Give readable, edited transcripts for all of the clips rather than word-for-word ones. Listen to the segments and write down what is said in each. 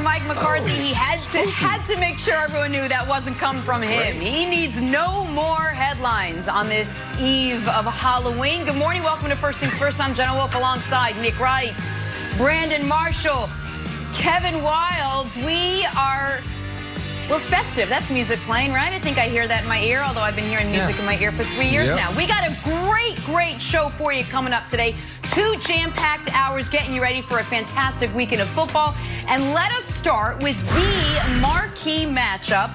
Mike McCarthy, he had to make sure everyone knew that wasn't coming from him. He needs no more headlines on this eve of Halloween. Good morning, welcome to First Things First. I'm Jenna Wolf alongside Nick Wright, Brandon Marshall, Kevin Wilds. We're festive. That's music playing, right? I think I hear that in my ear, although I've been hearing music in my ear for 3 years now. We got a great show for you coming up today. 2 jam-packed hours getting you ready for a fantastic weekend of football. And let us start with the marquee matchup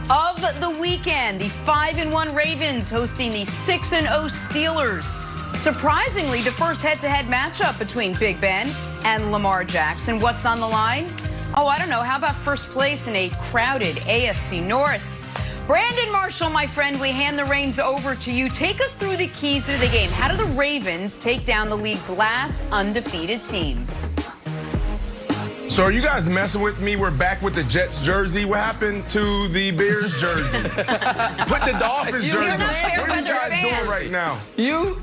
of the weekend. The 5-1 Ravens hosting the 6-0 Steelers. Surprisingly, the first head-to-head matchup between Big Ben and Lamar Jackson. What's on the line? Oh, I don't know. How about first place in a crowded AFC North? Brandon Marshall, my friend, we hand the reins over to you. Take us through the keys to the game. How do the Ravens take down the league's last undefeated team? So are you guys messing with me? We're back with the Jets jersey. What happened to the Bears jersey? Put the Dolphins jersey. What are you guys doing right now?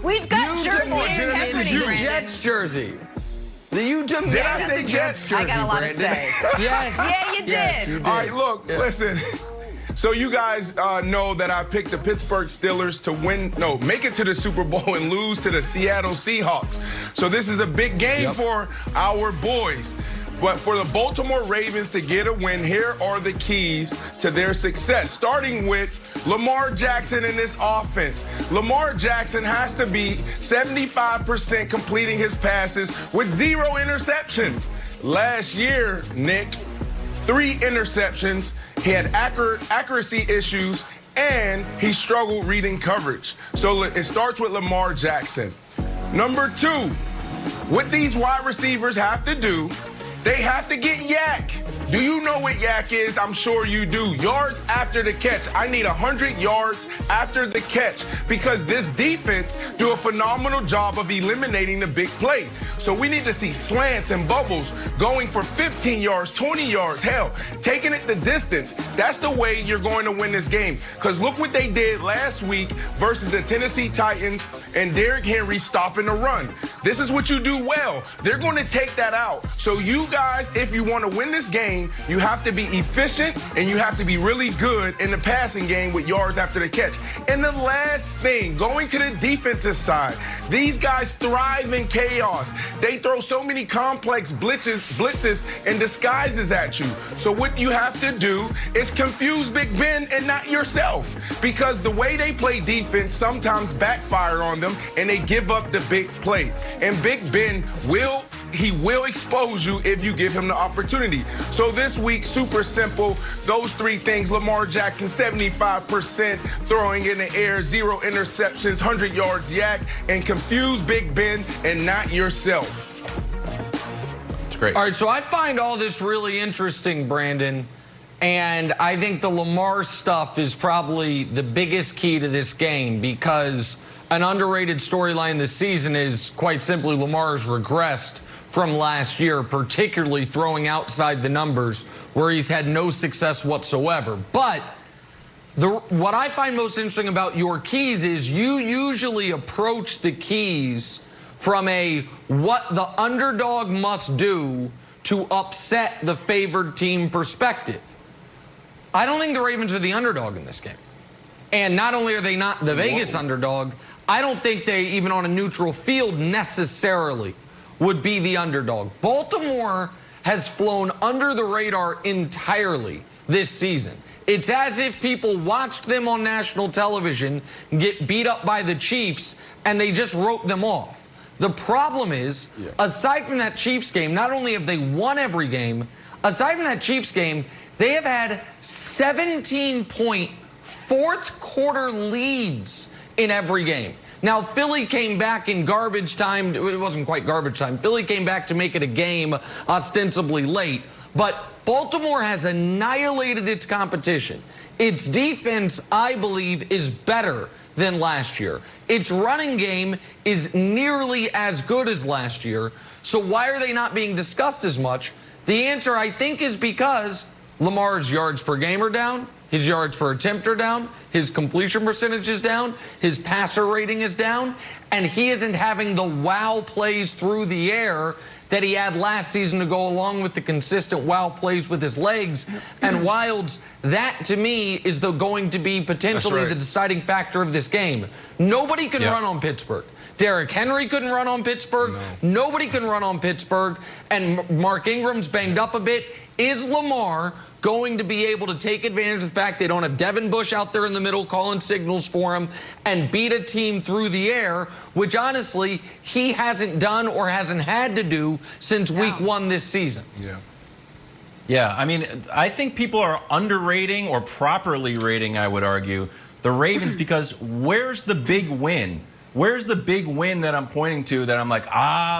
We've got jersey integrity, Brandon. Jets jersey. You demanded Did I say Jets jersey, I got a lot to say. Yes. Yeah, you did. Yes, you did. All right, look, listen. So you guys know that I picked the Pittsburgh Steelers to make it to the Super Bowl and lose to the Seattle Seahawks. So this is a big game for our boys. But for the Baltimore Ravens to get a win, here are the keys to their success, starting with Lamar Jackson in this offense. Lamar Jackson has to be 75% completing his passes with 0 interceptions. Last year, Nick, 3 interceptions. He had accuracy issues, and he struggled reading coverage. So it starts with Lamar Jackson. Number 2, what these wide receivers have to do, they have to get yak. Do you know what yak is? I'm sure you do. Yards after the catch. I need 100 yards after the catch because this defense do a phenomenal job of eliminating the big play. So we need to see slants and bubbles going for 15 yards, 20 yards, hell, taking it the distance. That's the way you're going to win this game. Because look what they did last week versus the Tennessee Titans and Derrick Henry stopping the run. This is what you do well. They're going to take that out. So you guys, if you want to win this game, you have to be efficient and you have to be really good in the passing game with yards after the catch. And the last thing, going to the defensive side, these guys thrive in chaos. They throw so many complex blitzes and disguises at you. So what you have to do is confuse Big Ben and not yourself, because the way they play defense sometimes backfire on them and they give up the big play. And Big Ben will expose you if you give him the opportunity. So this week, super simple. Those 3 things: Lamar Jackson, 75% throwing in the air, 0 interceptions, 100 yards yak, and confuse Big Ben and not yourself. It's great. All right, so I find all this really interesting, Brandon, and I think the Lamar stuff is probably the biggest key to this game, because an underrated storyline this season is, quite simply, Lamar's regressed from last year, particularly throwing outside the numbers where he's had no success whatsoever. But what I find most interesting about your keys is you usually approach the keys from a what the underdog must do to upset the favored team perspective. I don't think the Ravens are the underdog in this game. And not only are they not the Vegas underdog, I don't think they, even on a neutral field, necessarily would be the underdog. Baltimore has flown under the radar entirely this season. It's as if people watched them on national television get beat up by the Chiefs and they just wrote them off. The problem is, aside from that Chiefs game, not only have they won every game, aside from that Chiefs game, they have had 17-point fourth-quarter leads in every game. Now, Philly came back in garbage time. It wasn't quite garbage time. Philly came back to make it a game ostensibly late. But Baltimore has annihilated its competition. Its defense, I believe, is better than last year. Its running game is nearly as good as last year. So why are they not being discussed as much? The answer, I think, is because Lamar's yards per game are down. His yards per attempt are down. His completion percentage is down. His passer rating is down. And he isn't having the wow plays through the air that he had last season to go along with the consistent wow plays with his legs and wilds. That, to me, is going to be potentially the deciding factor of this game. Nobody can run on Pittsburgh. Derrick Henry couldn't run on Pittsburgh. Nobody can run on Pittsburgh. And Mark Ingram's banged up a bit. Is Lamar going to be able to take advantage of the fact they don't have Devin Bush out there in the middle calling signals for him and beat a team through the air, which honestly he hasn't done or hasn't had to do since week 1 this season? Yeah, I mean, I think people are underrating or properly rating, I would argue, the Ravens because where's the big win? Where's the big win that I'm pointing to that I'm like,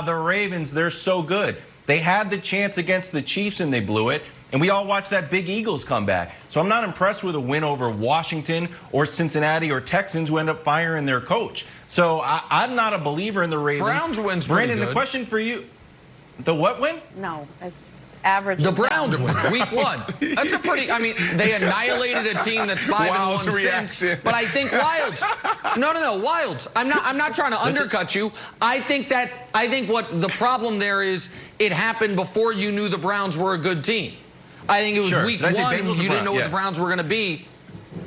the Ravens, they're so good. They had the chance against the Chiefs and they blew it. And we all watched that big Eagles come back. So I'm not impressed with a win over Washington or Cincinnati or Texans who end up firing their coach. So I'm not a believer in the Ravens. Browns win's pretty Brandon, good. The question for you, the what win? No, it's average. The Browns win week 1. That's a pretty, I mean, they annihilated a team that's 5-1 since. But I think Wilds. No, Wilds. I'm not trying to undercut you. I think what the problem there is, it happened before you knew the Browns were a good team. I think it was week 1, you didn't know what the Browns were going to be.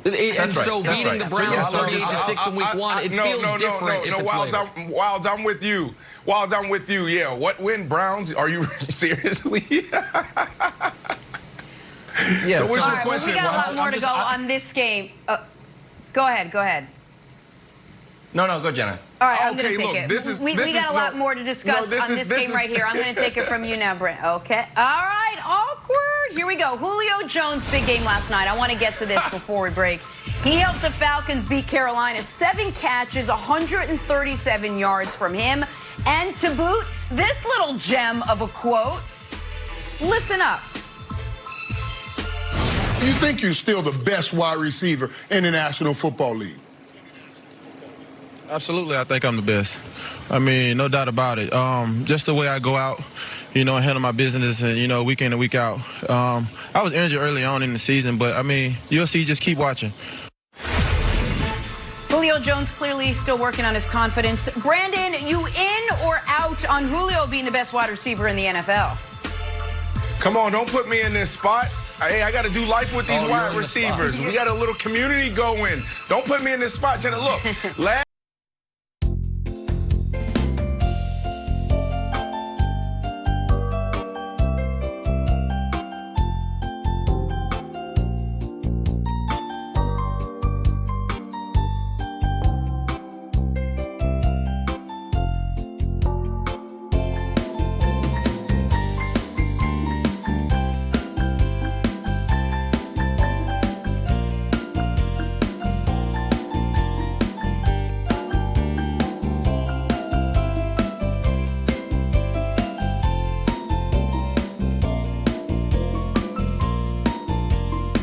And so beating the Browns 38-6 in week 1, it feels different. No, Wilds, I'm with you. Wilds, I'm with you. Yeah, what win, Browns? Are you seriously? So what's your question? We got a lot more to go on this game. Go ahead. No, go, Jenna. All right, I'm going to take it. We got a lot more to discuss on this game right here. I'm going to take it from you now, Brent. Okay. All right, awkward. Here we go. Julio Jones, big game last night. I want to get to this before we break. He helped the Falcons beat Carolina. 7 catches, 137 yards from him. And to boot, this little gem of a quote. Listen up. You think you're still the best wide receiver in the National Football League? Absolutely, I think I'm the best. I mean, no doubt about it. Just the way I go out, and handle my business and, week in and week out. I was injured early on in the season, but, I mean, you'll see, just keep watching. Julio Jones clearly still working on his confidence. Brandon, you in or out on Julio being the best wide receiver in the NFL? Come on, don't put me in this spot. Hey, I got to do life with these wide receivers. We got a little community going. Don't put me in this spot, Jenna. Look, last